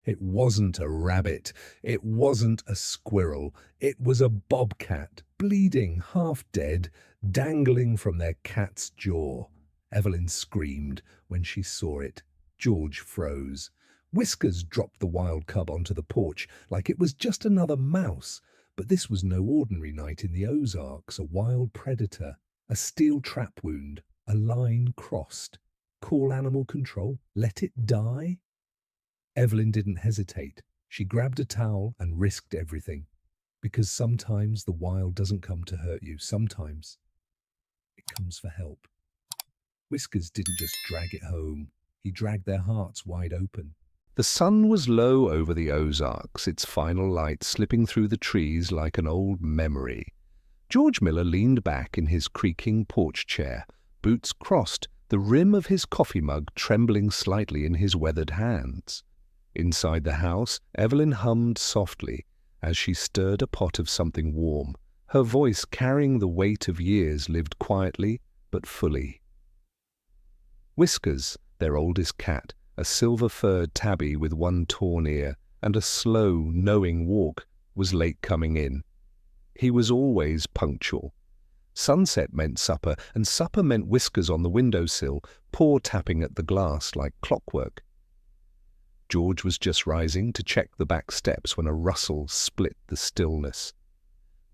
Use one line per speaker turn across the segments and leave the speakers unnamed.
It wasn't a rabbit. It wasn't a squirrel. It was a bobcat, bleeding, half dead, dangling from their cat's jaw. Evelyn screamed when she saw it. George froze. Whiskers dropped the wild cub onto the porch like it was just another mouse. But this was no ordinary night in the Ozarks. A wild predator, a steel trap wound, a line crossed. Call animal control. Let it die? Evelyn didn't hesitate. She grabbed a towel and risked everything. Because sometimes the wild doesn't come to hurt you. Sometimes it comes for help. Whiskers didn't just drag it home. He dragged their hearts wide open.
The sun was low over the Ozarks, its final light slipping through the trees like an old memory. George Miller leaned back in his creaking porch chair, boots crossed, the rim of his coffee mug trembling slightly in his weathered hands. Inside the house, Evelyn hummed softly as she stirred a pot of something warm, her voice carrying the weight of years lived quietly but fully. Whiskers, their oldest cat, a silver-furred tabby with one torn ear and a slow, knowing walk, was late coming in. He was always punctual. Sunset meant supper, and supper meant Whiskers on the windowsill, paw tapping at the glass like clockwork. George was just rising to check the back steps when a rustle split the stillness.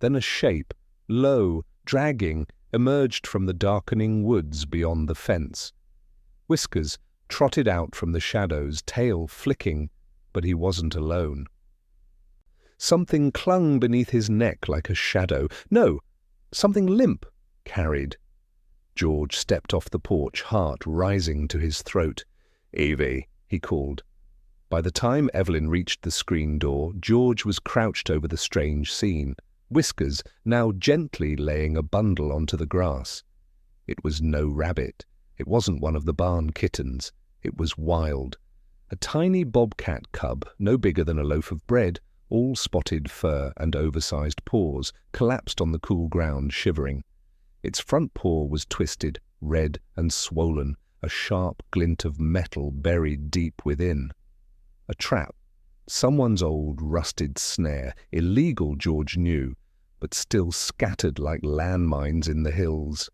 Then a shape, low, dragging, emerged from the darkening woods beyond the fence. Whiskers trotted out from the shadows, tail flicking, but he wasn't alone. Something clung beneath his neck like a shadow. No, something limp carried. George stepped off the porch, heart rising to his throat. "Evie," he called. By the time Evelyn reached the screen door, George was crouched over the strange scene, Whiskers now gently laying a bundle onto the grass. It was no rabbit. It wasn't one of the barn kittens. It was wild. A tiny bobcat cub, no bigger than a loaf of bread, all spotted fur and oversized paws, collapsed on the cool ground, shivering. Its front paw was twisted, red and swollen, a sharp glint of metal buried deep within. A trap, someone's old rusted snare, illegal George knew, but still scattered like landmines in the hills.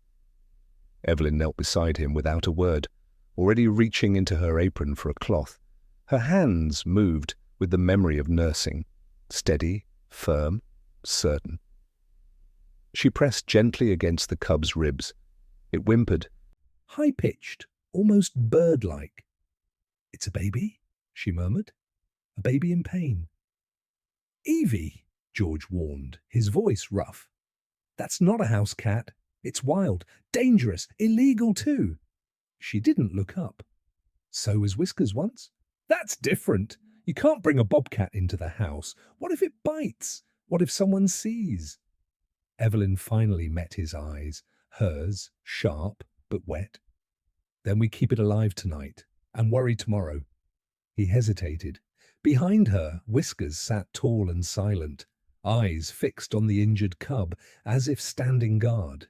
Evelyn knelt beside him without a word, already reaching into her apron for a cloth. Her hands moved with the memory of nursing, steady, firm, certain. She pressed gently against the cub's ribs. It whimpered,
High-pitched, almost bird-like. "It's a baby," she murmured. "A baby in pain." "Evie," George warned, his voice rough. "That's not a house cat. It's wild, dangerous, illegal too." She didn't look up. "So was Whiskers once." "That's different. You can't bring a bobcat into the house. What if it bites? What if someone sees?" Evelyn finally met his eyes, hers sharp but wet. "Then we keep it alive tonight and worry tomorrow." He hesitated. Behind her, Whiskers sat tall and silent, eyes fixed on the injured cub, as if standing guard.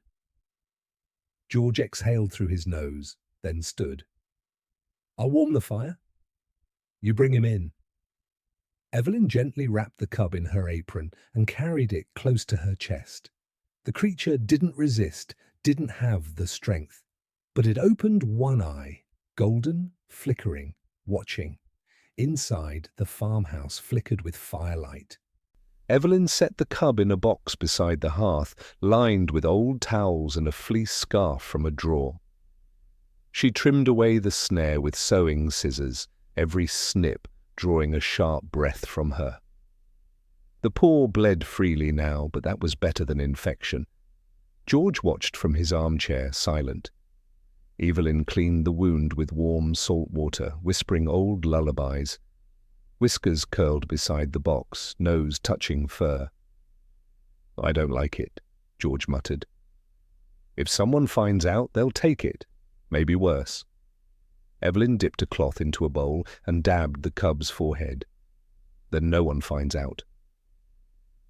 George exhaled through his nose, then stood. "I'll warm the fire. You bring him in." Evelyn gently wrapped the cub in her apron and carried it close to her chest. The creature didn't resist, didn't have the strength, but it opened one eye, golden, flickering, watching. Inside, the farmhouse flickered with firelight.
Evelyn set the cub in a box beside the hearth, lined with old towels and a fleece scarf from a drawer. She trimmed away the snare with sewing scissors, every snip drawing a sharp breath from her. The paw bled freely now, but that was better than infection. George watched from his armchair, silent. Evelyn cleaned the wound with warm salt water, whispering old lullabies. Whiskers curled beside the box, nose touching fur. "I don't like it," George muttered. "If someone finds out, they'll take it. Maybe worse." Evelyn dipped a cloth into a bowl and dabbed the cub's forehead. "Then no one finds out."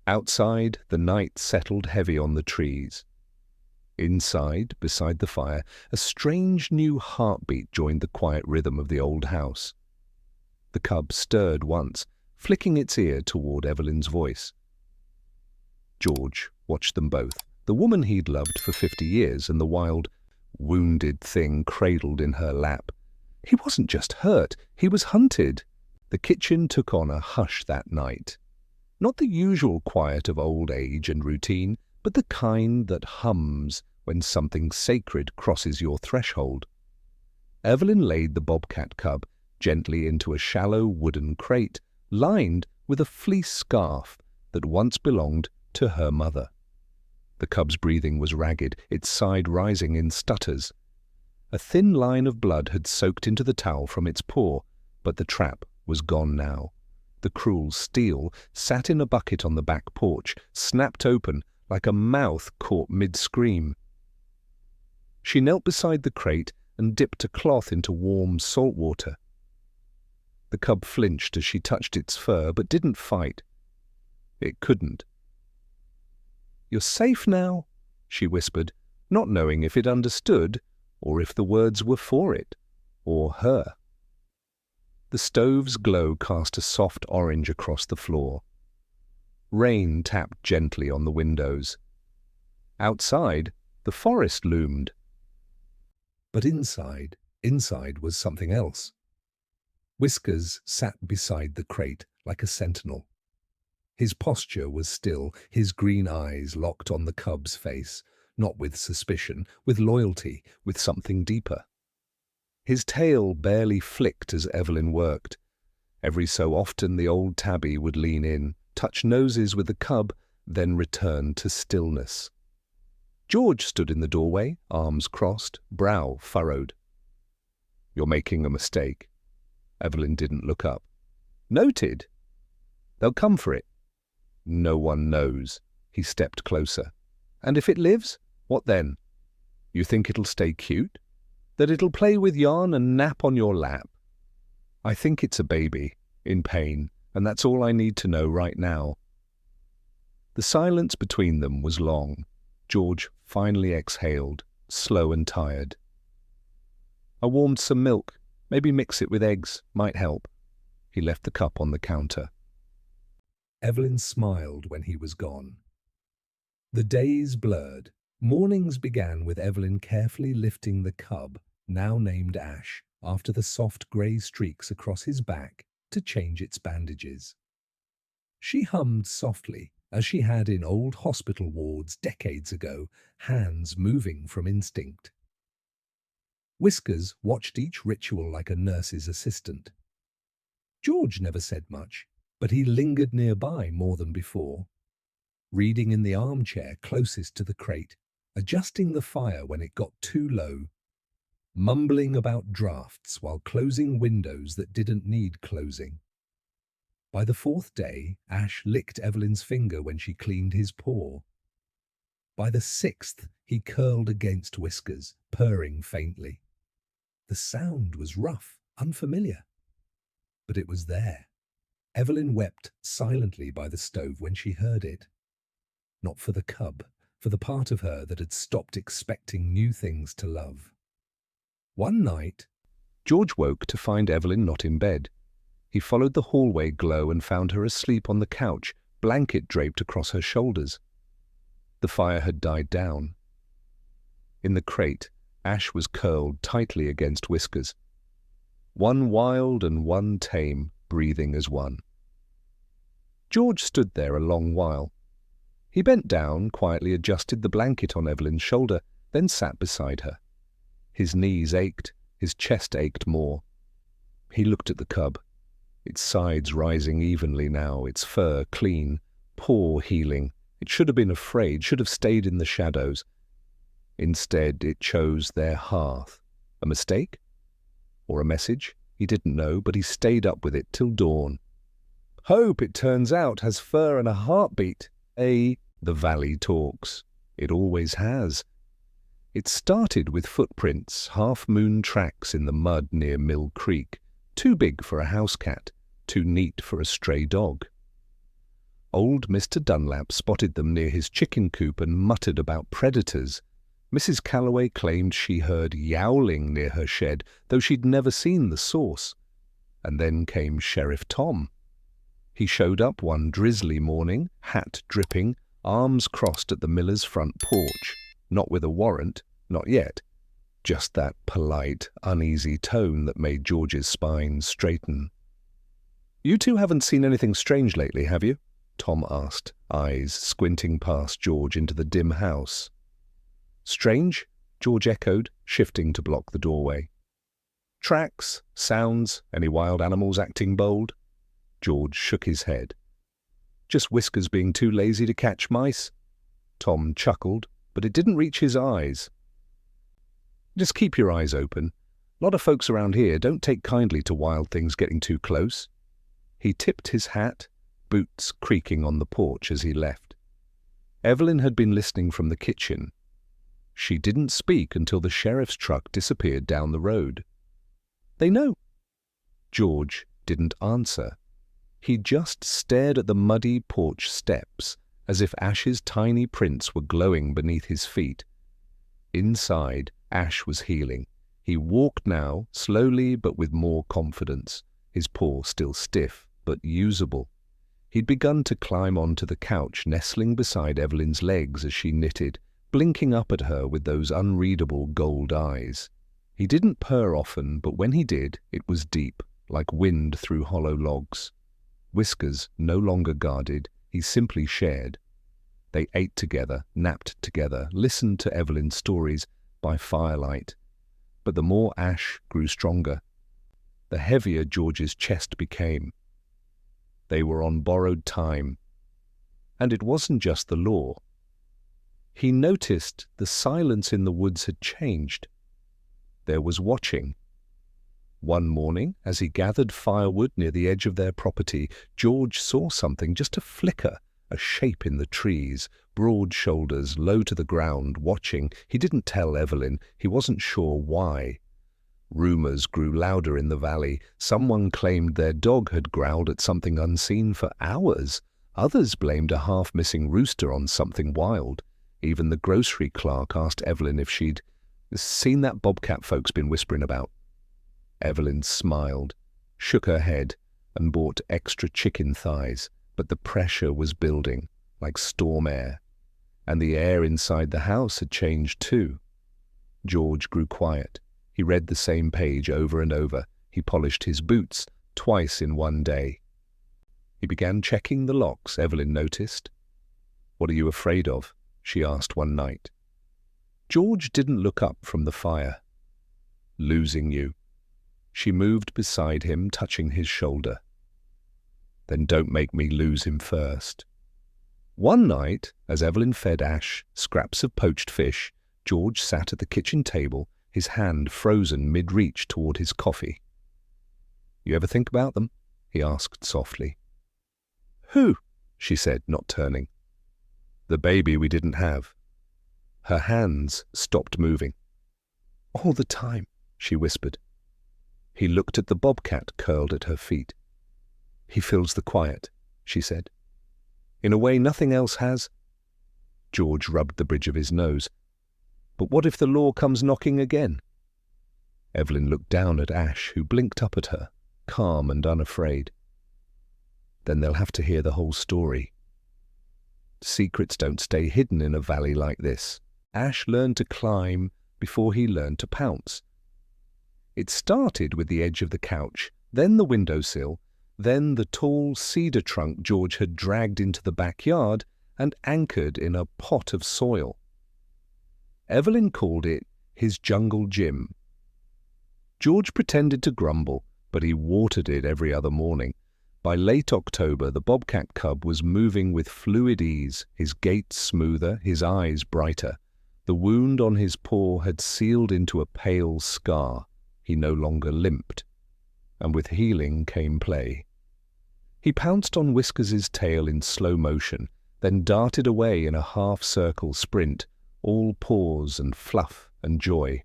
Outside, the night settled heavy on the trees. Inside, beside the fire, a strange new heartbeat joined the quiet rhythm of the old house. The cub stirred once, flicking its ear toward Evelyn's voice. George watched them both, the woman he'd loved for 50 years and the wild, wounded thing cradled in her lap. He wasn't just hurt, he was hunted. The kitchen took on a hush that night. Not the usual quiet of old age and routine, but the kind that hums when something sacred crosses your threshold. Evelyn laid the Bobcat Cub gently into a shallow wooden crate lined with a fleece scarf that once belonged to her mother. The cub's breathing was ragged, its side rising in stutters. A thin line of blood had soaked into the towel from its paw, but the trap was gone now. The cruel steel sat in a bucket on the back porch, snapped open like a mouth caught mid-scream. She knelt beside the crate and dipped a cloth into warm salt water. The cub flinched as she touched its fur, but didn't fight. It couldn't. "You're safe now," she whispered, not knowing if it understood or if the words were for it or her. The stove's glow cast a soft orange across the floor. Rain tapped gently on the windows. Outside, the forest loomed.
But inside was something else. Whiskers sat beside the crate like a sentinel. His posture was still, his green eyes locked on the cub's face, not with suspicion, with loyalty, with something deeper. His tail barely flicked as Evelyn worked. Every so often the old tabby would lean in, touch noses with the cub, then return to stillness. George stood in the doorway, arms crossed, brow furrowed. "You're making a mistake." Evelyn didn't look up. "Noted. They'll come for it." "No one knows." He stepped closer. "And if it lives, what then? You think it'll stay cute? That it'll play with yarn and nap on your lap?" "I think it's a baby, in pain, and that's all I need to know right now." The silence between them was long. George finally exhaled, slow and tired. "I warmed some milk. Maybe mix it with eggs. Might help." He left the cup on the counter. Evelyn smiled when he was gone. The days blurred. Mornings began with Evelyn carefully lifting the cub, now named Ash, after the soft grey streaks across his back, to change its bandages. She hummed softly, as she had in old hospital wards decades ago, hands moving from instinct. Whiskers watched each ritual like a nurse's assistant. George never said much, but he lingered nearby more than before, reading in the armchair closest to the crate, adjusting the fire when it got too low, mumbling about drafts while closing windows that didn't need closing. By the fourth day, Ash licked Evelyn's finger when she cleaned his paw. By the sixth, he curled against Whiskers, purring faintly. The sound was rough, unfamiliar, but it was there. Evelyn wept silently by the stove when she heard it. Not for the cub, for the part of her that had stopped expecting new things to love. One night,
George woke to find Evelyn not in bed. He followed the hallway glow and found her asleep on the couch, blanket draped across her shoulders. The fire had died down. In the crate, Ash was curled tightly against Whiskers. One wild and one tame, breathing as one. George stood there a long while. He bent down, quietly adjusted the blanket on Evelyn's shoulder, then sat beside her. His knees ached, his chest ached more. He looked at the cub, its sides rising evenly now, its fur clean, paw healing. It should have been afraid, should have stayed in the shadows. Instead, it chose their hearth. A mistake? Or a message? He didn't know, but he stayed up with it till dawn. Hope, it turns out, has fur and a heartbeat. The valley talks. It always has. It started with footprints, half-moon tracks in the mud near Mill Creek, too big for a housecat, too neat for a stray dog. Old Mr. Dunlap spotted them near his chicken coop and muttered about predators. Mrs. Calloway claimed she heard yowling near her shed, though she'd never seen the source. And then came Sheriff Tom. He showed up one drizzly morning, hat dripping, arms crossed at the miller's front porch, not with a warrant, not yet. Just that polite, uneasy tone that made George's spine straighten. "You two haven't seen anything strange lately, have you?" Tom asked, eyes squinting past George into the dim house. "Strange?" George echoed, shifting to block the doorway. "Tracks, sounds, any wild animals acting bold?" George shook his head. "Just Whiskers being too lazy to catch mice." Tom chuckled, but it didn't reach his eyes. "Just keep your eyes open. A lot of folks around here don't take kindly to wild things getting too close." He tipped his hat, boots creaking on the porch as he left. Evelyn had been listening from the kitchen. She didn't speak until the sheriff's truck disappeared down the road. "They know." George didn't answer. He just stared at the muddy porch steps, as if Ash's tiny prints were glowing beneath his feet. Inside, Ash was healing. He walked now, slowly but with more confidence, his paw still stiff but usable. He'd begun to climb onto the couch, nestling beside Evelyn's legs as she knitted, blinking up at her with those unreadable gold eyes. He didn't purr often, but when he did, it was deep, like wind through hollow logs. Whiskers no longer guarded, he simply shared. They ate together, napped together, listened to Evelyn's stories by firelight. But the more Ash grew stronger, the heavier George's chest became. They were on borrowed time. And it wasn't just the law. He noticed the silence in the woods had changed. There was watching. One morning, as he gathered firewood near the edge of their property, George saw something, just a flicker, a shape in the trees, broad shoulders, low to the ground, watching. He didn't tell Evelyn. He wasn't sure why. Rumors grew louder in the valley. Someone claimed their dog had growled at something unseen for hours. Others blamed a half-missing rooster on something wild. Even the grocery clerk asked Evelyn if she'd seen that bobcat folks been whispering about. Evelyn smiled, shook her head, and bought extra chicken thighs, but the pressure was building, like storm air. And the air inside the house had changed too. George grew quiet. He read the same page over and over. He polished his boots twice in one day. He began checking the locks, Evelyn noticed. "What are you afraid of?" she asked one night. George didn't look up from the fire. "Losing you." She moved beside him, touching his shoulder. "Then don't make me lose him first." One night, as Evelyn fed Ash scraps of poached fish, George sat at the kitchen table, his hand frozen mid-reach toward his coffee. "You ever think about them?" he asked softly. "Who?" she said, not turning. "The baby we didn't have." Her hands stopped moving. "All the time," she whispered. He looked at the bobcat curled at her feet. "He fills the quiet," she said. "In a way nothing else has." George rubbed the bridge of his nose. "But what if the law comes knocking again?" Evelyn looked down at Ash, who blinked up at her, calm and unafraid. "Then they'll have to hear the whole story." Secrets don't stay hidden in a valley like this. Ash learned to climb before he learned to pounce. It started with the edge of the couch, then the windowsill, then the tall cedar trunk George had dragged into the backyard and anchored in a pot of soil. Evelyn called it his jungle gym. George pretended to grumble, but he watered it every other morning. By late October, the Bobcat Cub was moving with fluid ease, his gait smoother, his eyes brighter. The wound on his paw had sealed into a pale scar. He no longer limped. And with healing came play. He pounced on Whiskers' tail in slow motion, then darted away in a half-circle sprint, all paws and fluff and joy.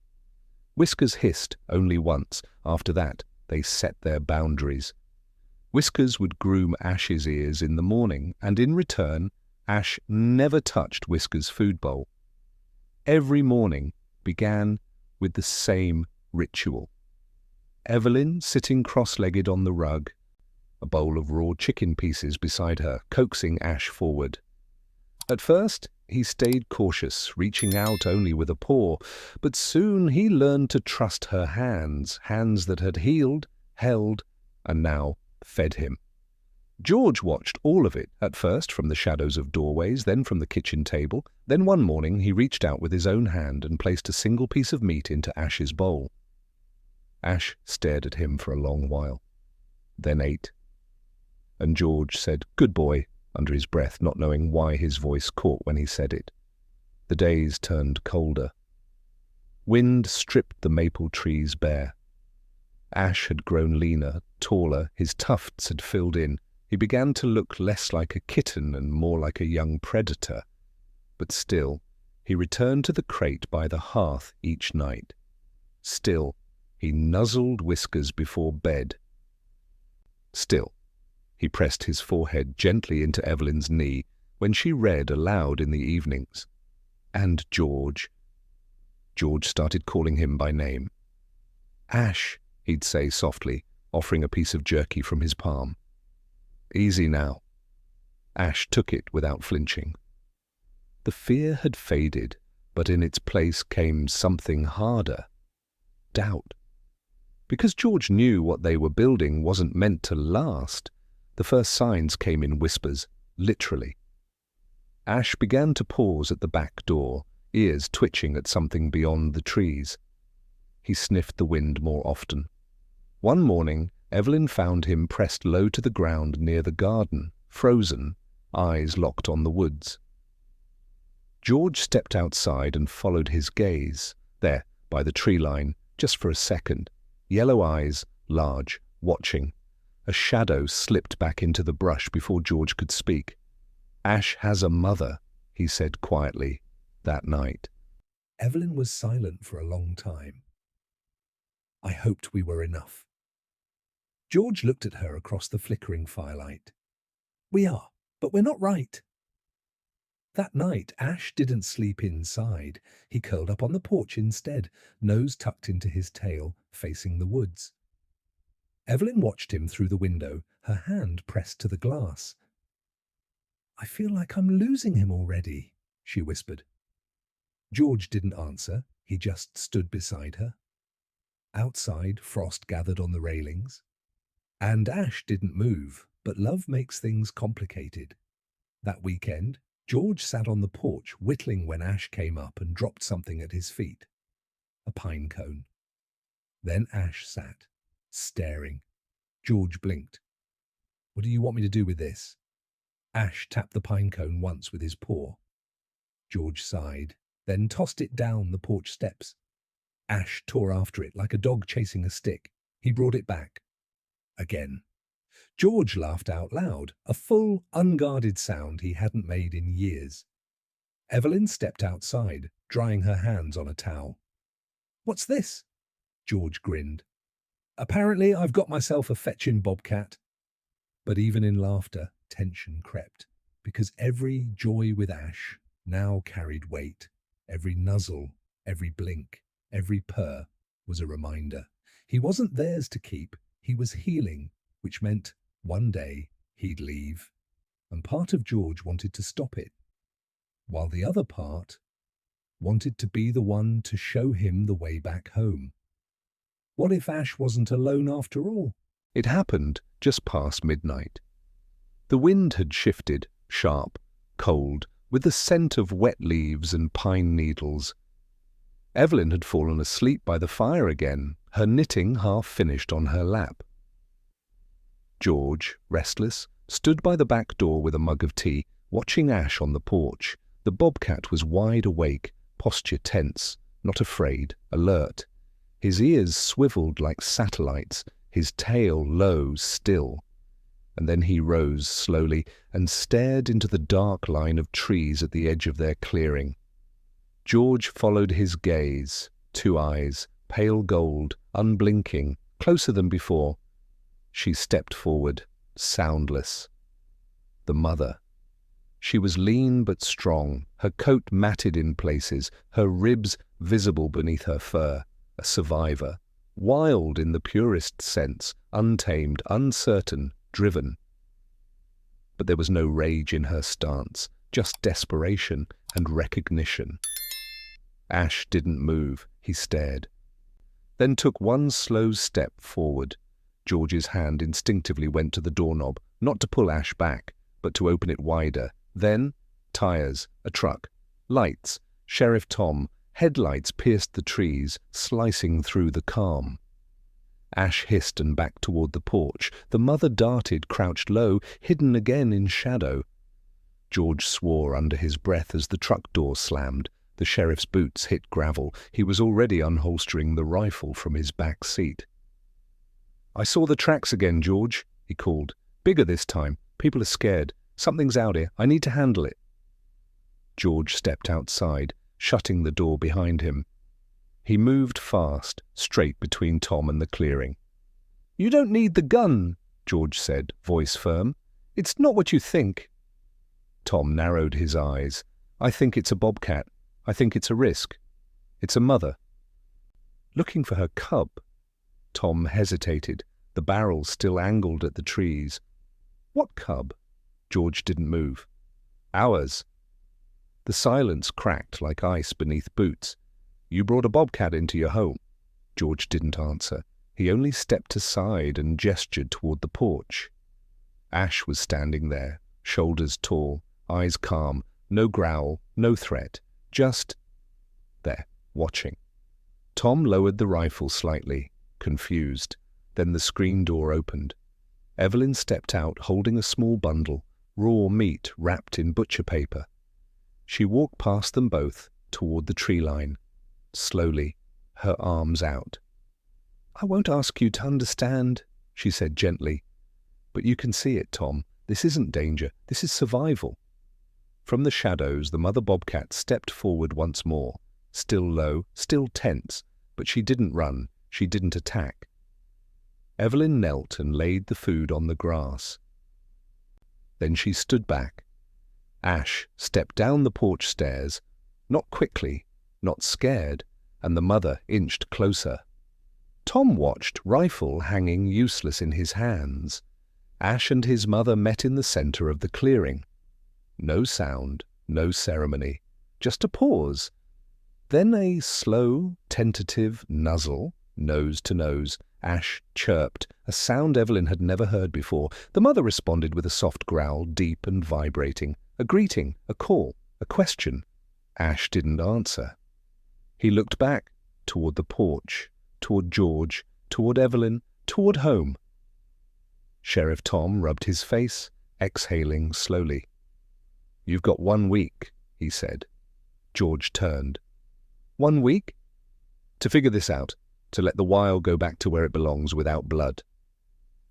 Whiskers hissed only once. After that, they set their boundaries. Whiskers would groom Ash's ears in the morning, and in return, Ash never touched Whiskers' food bowl. Every morning began with the same ritual. Evelyn sitting cross-legged on the rug, a bowl of raw chicken pieces beside her, coaxing Ash forward. At first, he stayed cautious, reaching out only with a paw, but soon he learned to trust her hands, hands that had healed, held, and now fed him. George watched all of it, at first from the shadows of doorways, then from the kitchen table. Then one morning he reached out with his own hand and placed a single piece of meat into Ash's bowl. Ash stared at him for a long while, then ate. And George said, "Good boy," under his breath, not knowing why his voice caught when he said it. The days turned colder. Wind stripped the maple trees bare. Ash had grown leaner, taller, his tufts had filled in. He began to look less like a kitten and more like a young predator. But still, he returned to the crate by the hearth each night. Still, he nuzzled Whiskers before bed. Still, he pressed his forehead gently into Evelyn's knee when she read aloud in the evenings. And George. George started calling him by name. "Ash," he'd say softly, offering a piece of jerky from his palm. "Easy now." Ash took it without flinching. The fear had faded, but in its place came something harder. Doubt. Because George knew what they were building wasn't meant to last, the first signs came in whispers, literally. Ash began to pause at the back door, ears twitching at something beyond the trees. He sniffed the wind more often. One morning, Evelyn found him pressed low to the ground near the garden, frozen, eyes locked on the woods. George stepped outside and followed his gaze, there, by the tree line, just for a second. Yellow eyes, large, watching. A shadow slipped back into the brush before George could speak. "Ash has a mother," he said quietly, that night.
Evelyn was silent for a long time. I hoped we were enough. George looked at her across the flickering firelight. "We are, but we're not right." That night, Ash didn't sleep inside. He curled up on the porch instead, nose tucked into his tail, facing the woods. Evelyn watched him through the window, her hand pressed to the glass. "I feel like I'm losing him already," she whispered. George didn't answer. He just stood beside her. Outside, frost gathered on the railings. And Ash didn't move, but love makes things complicated. That weekend, George sat on the porch, whittling when Ash came up and dropped something at his feet. A pine cone. Then Ash sat, staring. George blinked. "What do you want me to do with this?" Ash tapped the pine cone once with his paw. George sighed, then tossed it down the porch steps. Ash tore after it like a dog chasing a stick. He brought it back. Again. George laughed out loud, a full, unguarded sound he hadn't made in years. Evelyn stepped outside, drying her hands on a towel. "What's this?" George grinned. "Apparently I've got myself a fetching bobcat." But even in laughter, tension crept, because every joy with Ash now carried weight. Every nuzzle, every blink, every purr was a reminder. He wasn't theirs to keep. He was healing, which meant one day he'd leave. And part of George wanted to stop it, while the other part wanted to be the one to show him the way back home. What if Ash wasn't alone after all?
It happened just past midnight. The wind had shifted, sharp, cold, with the scent of wet leaves and pine needles. Evelyn had fallen asleep by the fire again, her knitting half finished on her lap. George, restless, stood by the back door with a mug of tea, watching Ash on the porch. The bobcat was wide awake, posture tense, not afraid, alert. His ears swiveled like satellites, his tail low, still. And then he rose slowly and stared into the dark line of trees at the edge of their clearing. George followed his gaze, 2 eyes, pale gold, unblinking, closer than before. She stepped forward, soundless. The mother. She was lean but strong, her coat matted in places, her ribs visible beneath her fur, a survivor, wild in the purest sense, untamed, uncertain, driven. But there was no rage in her stance, just desperation and recognition. Ash didn't move, he stared. Then took one slow step forward. George's hand instinctively went to the doorknob, not to pull Ash back, but to open it wider. Then, tires, a truck, lights, Sheriff Tom, headlights pierced the trees, slicing through the calm. Ash hissed and backed toward the porch. The mother darted, crouched low, hidden again in shadow. George swore under his breath as the truck door slammed. The sheriff's boots hit gravel. He was already unholstering the rifle from his back seat. "I saw the tracks again, George," he called. "Bigger this time. People are scared. Something's out here. I need to handle it." George stepped outside, shutting the door behind him. He moved fast, straight between Tom and the clearing. "You don't need the gun," George said, voice firm. "It's not what you think." Tom narrowed his eyes. "I think it's a bobcat. I think it's a risk. It's a mother. Looking for her cub." Tom hesitated, the barrel still angled at the trees. "What cub?" George didn't move. "Ours." The silence cracked like ice beneath boots. "You brought a bobcat into your home." George didn't answer. He only stepped aside and gestured toward the porch. Ash was standing there, shoulders tall, eyes calm, no growl, no threat, just there, watching. Tom lowered the rifle slightly, confused. Then the screen door opened. Evelyn stepped out holding a small bundle, raw meat wrapped in butcher paper. She walked past them both, toward the tree line, slowly, her arms out. "I won't ask you to understand," she said gently. "But you can see it, Tom. This isn't danger. This is survival." From the shadows, the mother bobcat stepped forward once more, still low, still tense, but she didn't run, she didn't attack. Evelyn knelt and laid the food on the grass. Then she stood back. Ash stepped down the porch stairs, not quickly, not scared, and the mother inched closer. Tom watched, rifle hanging useless in his hands. Ash and his mother met in the center of the clearing. No sound, no ceremony, just a pause. Then a slow, tentative nuzzle, nose to nose. Ash chirped, a sound Evelyn had never heard before. The mother responded with a soft growl, deep and vibrating. A greeting, a call, a question. Ash didn't answer. He looked back, toward the porch, toward George, toward Evelyn, toward home. Sheriff Tom rubbed his face, exhaling slowly. "You've got 1 week," he said. George turned. 1 week? To figure this out, to let the wild go back to where it belongs without blood.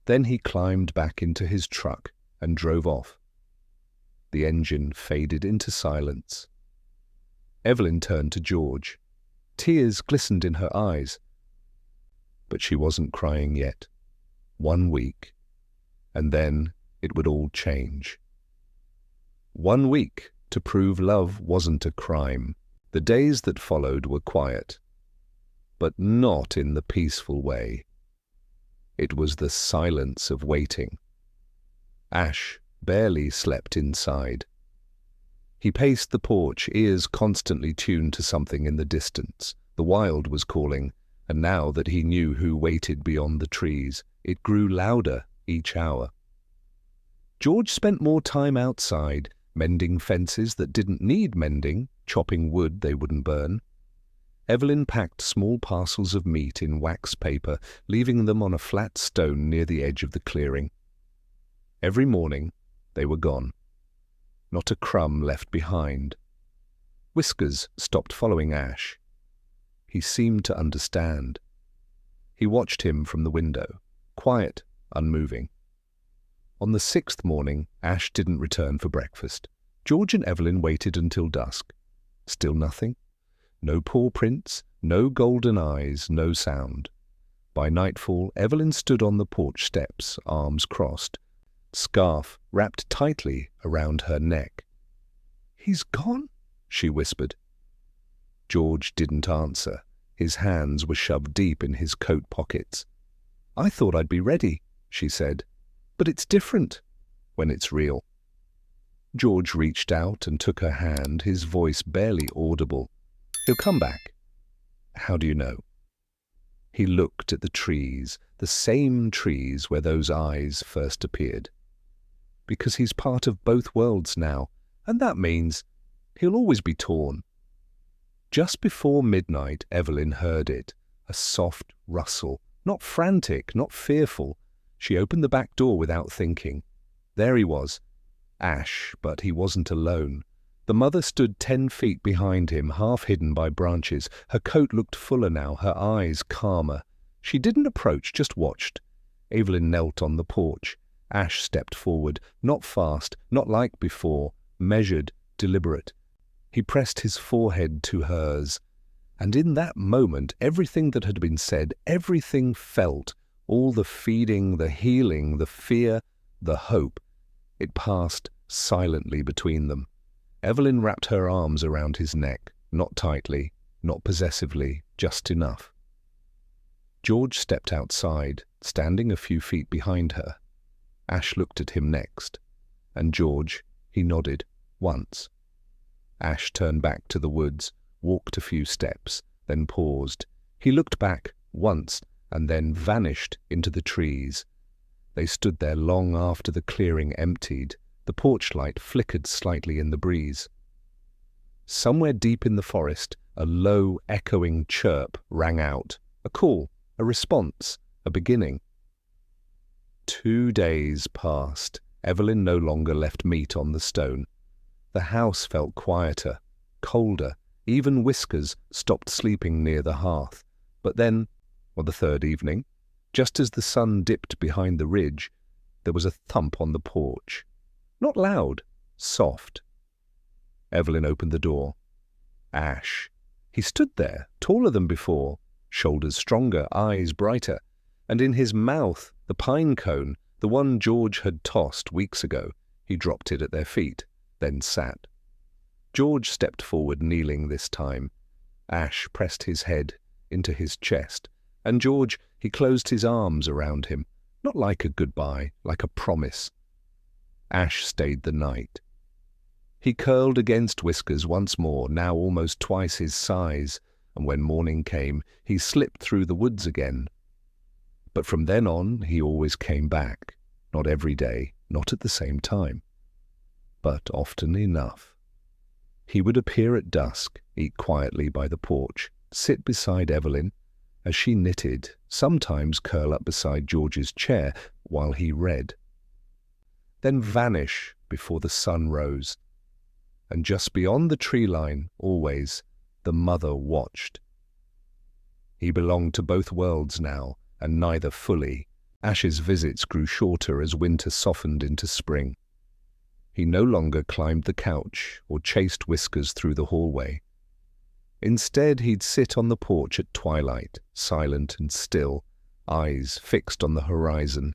Then he climbed back into his truck and drove off. The engine faded into silence. Evelyn turned to George. Tears glistened in her eyes. But she wasn't crying yet. 1 week. And then it would all change. 1 week to prove love wasn't a crime. The days that followed were quiet, but not in the peaceful way. It was the silence of waiting. Ash barely slept inside. He paced the porch, ears constantly tuned to something in the distance. The wild was calling, and now that he knew who waited beyond the trees, it grew louder each hour. George spent more time outside, mending fences that didn't need mending, chopping wood they wouldn't burn. Evelyn packed small parcels of meat in wax paper, leaving them on a flat stone near the edge of the clearing. Every morning, they were gone. Not a crumb left behind. Whiskers stopped following Ash. He seemed to understand. He watched him from the window, quiet, unmoving. On the 6th morning, Ash didn't return for breakfast. George and Evelyn waited until dusk. Still nothing. No paw prints, no golden eyes, no sound. By nightfall, Evelyn stood on the porch steps, arms crossed, scarf wrapped tightly around her neck. "He's gone?" she whispered. George didn't answer. His hands were shoved deep in his coat pockets. "I thought I'd be ready," she said. "But it's different when it's real." George reached out and took her hand, his voice barely audible. "He'll come back." "How do you know?" He looked at the trees, the same trees where those eyes first appeared. "Because he's part of both worlds now, and that means he'll always be torn." Just before midnight, Evelyn heard it, a soft rustle, not frantic, not fearful. She opened the back door without thinking. There he was, Ash, but he wasn't alone. The mother stood 10 feet behind him, half hidden by branches. Her coat looked fuller now, her eyes calmer. She didn't approach, just watched. Evelyn knelt on the porch. Ash stepped forward, not fast, not like before, measured, deliberate. He pressed his forehead to hers, and in that moment everything that had been said, everything felt, all the feeding, the healing, the fear, the hope, it passed silently between them. Evelyn wrapped her arms around his neck, not tightly, not possessively, just enough. George stepped outside, standing a few feet behind her. Ash looked at him next, and George, he nodded, once. Ash turned back to the woods, walked a few steps, then paused. He looked back once, and then vanished into the trees. They stood there long after the clearing emptied. The porch light flickered slightly in the breeze. Somewhere deep in the forest, a low, echoing chirp rang out. A call, a response, a beginning. 2 days passed. Evelyn no longer left meat on the stone. The house felt quieter, colder. Even Whiskers stopped sleeping near the hearth. But then, on the 3rd evening, just as the sun dipped behind the ridge, there was a thump on the porch. Not loud, soft. Evelyn opened the door. Ash. He stood there, taller than before, shoulders stronger, eyes brighter, and in his mouth the pine cone, the one George had tossed weeks ago. He dropped it at their feet, then sat. George stepped forward, kneeling this time. Ash pressed his head into his chest, and George, he closed his arms around him, not like a goodbye, like a promise. Ash stayed the night. He curled against Whiskers once more, now almost twice his size, and when morning came, he slipped through the woods again. But from then on, he always came back, not every day, not at the same time, but often enough. He would appear at dusk, eat quietly by the porch, sit beside Evelyn as she knitted, sometimes curl up beside George's chair while he read, then vanish before the sun rose. And just beyond the tree line, always, the mother watched. He belonged to both worlds now, and neither fully. Ash's visits grew shorter as winter softened into spring. He no longer climbed the couch or chased Whiskers through the hallway. Instead, he'd sit on the porch at twilight, silent and still, eyes fixed on the horizon.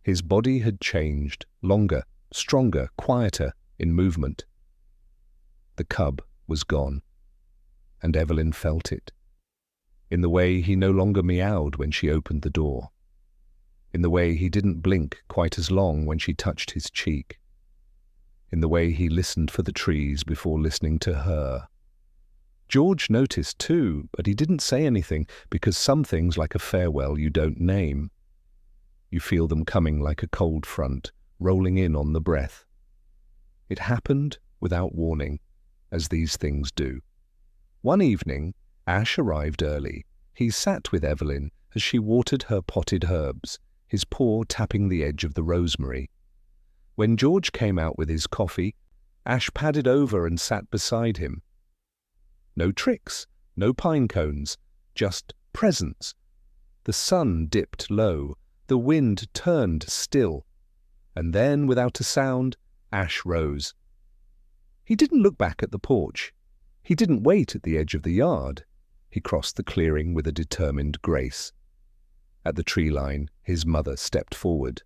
His body had changed, longer, stronger, quieter in movement. The cub was gone, and Evelyn felt it. In the way he no longer meowed when she opened the door. In the way he didn't blink quite as long when she touched his cheek. In the way he listened for the trees before listening to her. George noticed too, but he didn't say anything, because some things, like a farewell, you don't name. You feel them coming like a cold front, rolling in on the breath. It happened without warning, as these things do. One evening, Ash arrived early. He sat with Evelyn as she watered her potted herbs, his paw tapping the edge of the rosemary. When George came out with his coffee, Ash padded over and sat beside him. No tricks, no pine cones, just presence. The sun dipped low, the wind turned still, and then, without a sound, Ash rose. He didn't look back at the porch. He didn't wait at the edge of the yard. He crossed the clearing with a determined grace. At the tree line, his mother stepped forward.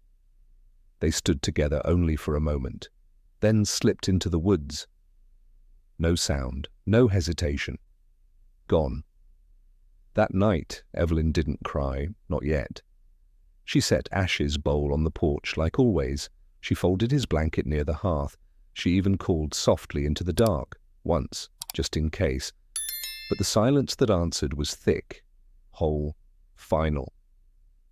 They stood together only for a moment, then slipped into the woods. No sound, no hesitation. Gone. That night, Evelyn didn't cry, not yet. She set Ash's bowl on the porch like always. She folded his blanket near the hearth. She even called softly into the dark, once, just in case. But the silence that answered was thick, whole, final.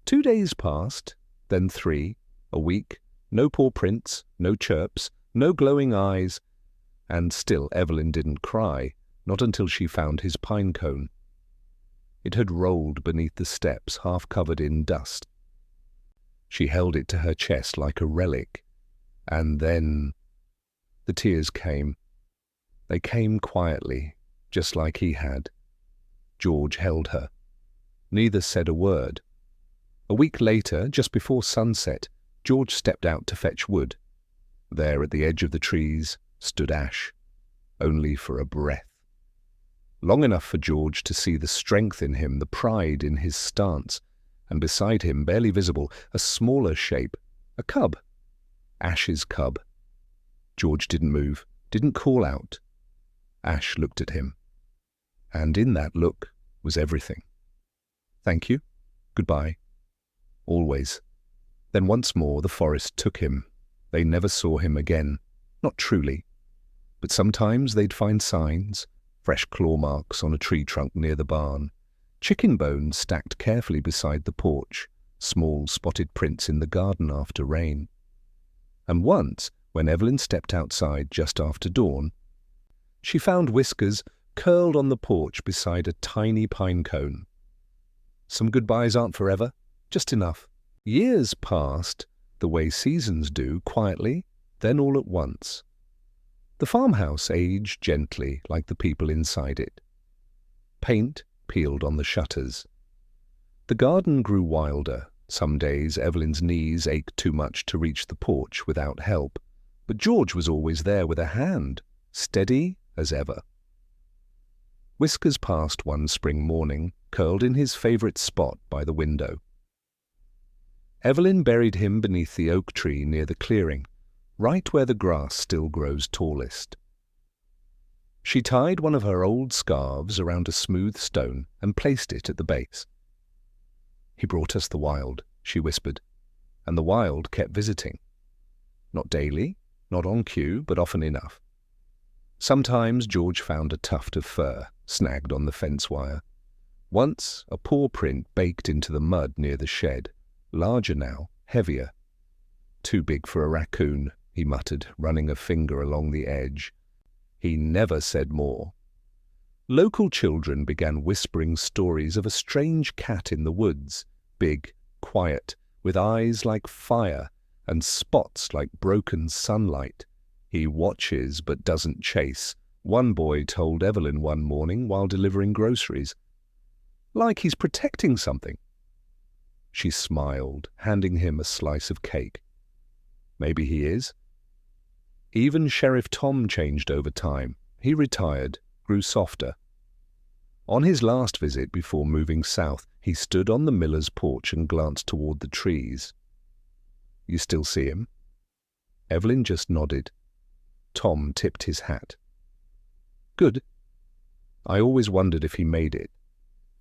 2 days passed, then 3, a week, no paw prints, no chirps, no glowing eyes, and still Evelyn didn't cry, not until she found his pine cone. It had rolled beneath the steps, half covered in dust. She held it to her chest like a relic, and then the tears came. They came quietly, just like he had. George held her. Neither said a word. A week later, just before sunset, George stepped out to fetch wood. There at the edge of the trees stood Ash, only for a breath. Long enough for George to see the strength in him, the pride in his stance, and beside him, barely visible, a smaller shape, a cub. Ash's cub. George didn't move, didn't call out. Ash looked at him. And in that look was everything. Thank you. Goodbye. Always. Then once more the forest took him. They never saw him again. Not truly. But sometimes they'd find signs, fresh claw marks on a tree trunk near the barn, chicken bones stacked carefully beside the porch, small spotted prints in the garden after rain. And once, when Evelyn stepped outside just after dawn, she found Whiskers curled on the porch beside a tiny pine cone. Some goodbyes aren't forever, just enough. Years passed, the way seasons do, quietly, then all at once. The farmhouse aged gently like the people inside it. Paint peeled on the shutters. The garden grew wilder. Some days Evelyn's knees ached too much to reach the porch without help, but George was always there with a hand, steady as ever. Whiskers passed one spring morning, curled in his favourite spot by the window. Evelyn buried him beneath the oak tree near the clearing, right where the grass still grows tallest. She tied one of her old scarves around a smooth stone and placed it at the base. He brought us the wild, she whispered, and the wild kept visiting. Not daily, not on cue, but often enough. Sometimes George found a tuft of fur snagged on the fence wire. Once a paw print baked into the mud near the shed, larger now, heavier. Too big for a raccoon, he muttered, running a finger along the edge. He never said more. Local children began whispering stories of a strange cat in the woods, big, quiet, with eyes like fire and spots like broken sunlight. He watches but doesn't chase, one boy told Evelyn one morning while delivering groceries. Like he's protecting something. She smiled, handing him a slice of cake. Maybe he is. Even Sheriff Tom changed over time. He retired, grew softer. On his last visit before moving south, he stood on the miller's porch and glanced toward the trees. You still see him? Evelyn just nodded. Tom tipped his hat. Good. I always wondered if he made it.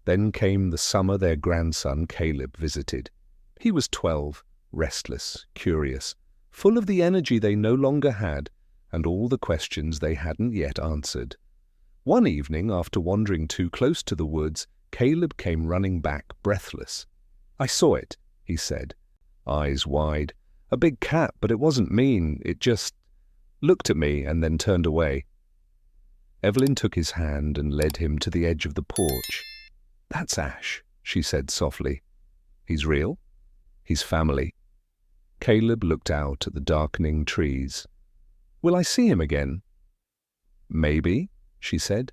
Then came the summer their grandson Caleb visited. He was 12, restless, curious, full of the energy they no longer had and all the questions they hadn't yet answered. One evening, after wandering too close to the woods, Caleb came running back, breathless. I saw it, he said, eyes wide. A big cat, but it wasn't mean. It just looked at me and then turned away. Evelyn took his hand and led him to the edge of the porch. That's Ash, she said softly. He's real? He's family. Caleb looked out at the darkening trees. Will I see him again? Maybe, she said,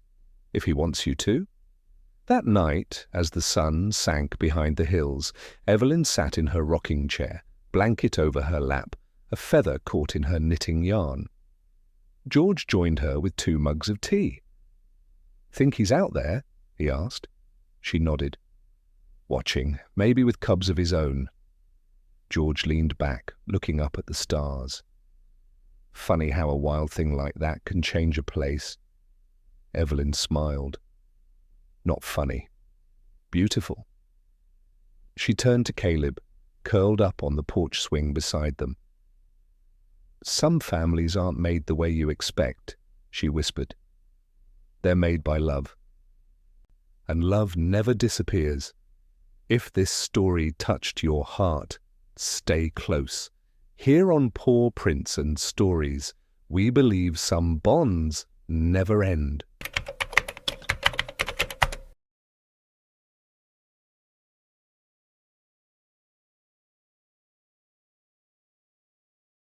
if he wants you to. That night, as the sun sank behind the hills, Evelyn sat in her rocking chair, blanket over her lap, a feather caught in her knitting yarn. George joined her with 2 mugs of tea. Think he's out there? He asked. She nodded. Watching, maybe with cubs of his own. George leaned back, looking up at the stars. Funny how a wild thing like that can change a place. Evelyn smiled. Not funny. beautiful. She turned to Caleb, curled up on the porch swing beside them. Some families aren't made the way you expect, she whispered. They're made by love. And love never disappears. If this story touched your heart, stay close. Here on Paw Prints and Stories, we believe some bonds never end.